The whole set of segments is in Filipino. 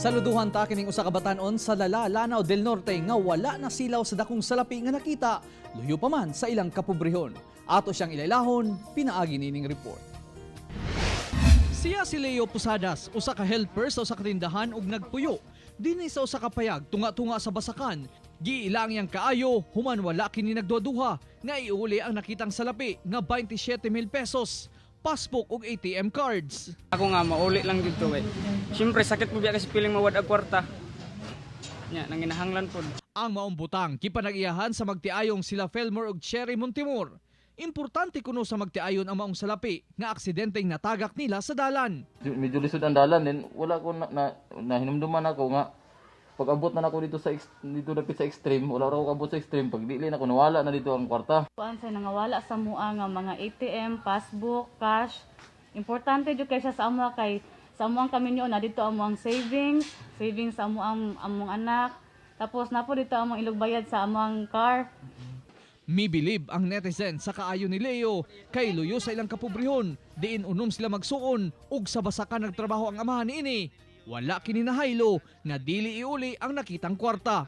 Saluduhan ta kining usa ka batan-on sa Lala, Lanao del Norte nga wala nasilaw sa dakung salapi nga nakita, luyo pa man sa ilang kapobrehon. Ato siyang ilailahon, pinaagi nining report. Siya si Leo Pusadas, usa ka helper sa usa ka tindahan ug nagpuyo. Dinhi sa usa ka payag tunga-tunga sa basakan. Giilang yang kaayo, human wala kini nagduha-duha nga iuli ang nakitang salapi nga 27,000 pesos. Passbook ug ATM cards. Ako nga mauli lang dito eh. Siyempre sakit mo biya kasi piling mawad ang kwarta. Nya nanginahanglan pod. Ang maumbutang kipanag-iyahan sa magtiayong sila Felmore ug Cherry Montemor. Importante kuno sa magtiayon ang maong salapi nga aksidenteng natagak nila sa dalan. Medyo lisod ang dalan din wala ko nahinumduman ako nga pag abot na ako dito dapit sa extreme, wala ra ako abot sa extreme pag dili na ko nawala na dito ang kwarta. Kuan say nangawala sa mua nga mga ATM, passbook, cash. Importante jud kay siya sa amo kay sa amo ang kami na dito amo ang savings sa amo ang among anak. Tapos napo dito among ilog bayad sa amo ang car. Mibilib ang netizen sa kaayo ni Leo kay luyo sa ilang kapobrehon, diin unom sila magsuon ug sa basakan nagtrabaho ang amahan niini. Wala kini nahaylo nga dili iuli ang nakitang kwarta.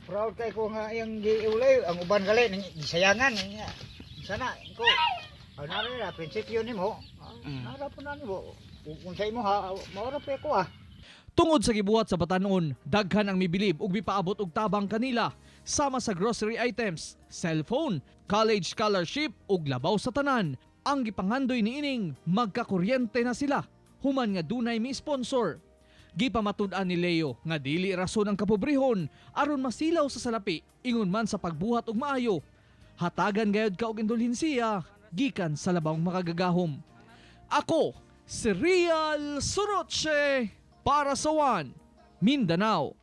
Proud kay ko nga yung giulay ang uban gali nang gisayangan niya. Sana ko ano na prinsipyo nimo. Ara po na nimo. Kung sa imo ha maora pa ko ah. Tungod sa gibuhat sa batan-on, daghan ang mibilib ug mipaabot og tabang kanila sama sa grocery items, cellphone, college scholarship ug labaw sa tanan. Ang gipanghandoy niining magkakuryente na sila human nga dunay mi sponsor. Gipamatud-an ni Leo nga dili rason ang kapobrehon aron masilaw sa salapi ingon man sa pagbuhat og maayo. Hatagan gayud ka og indulhensiya gikan sa labawng makagagahom. Ako si Real Soroche para sa One Mindanao.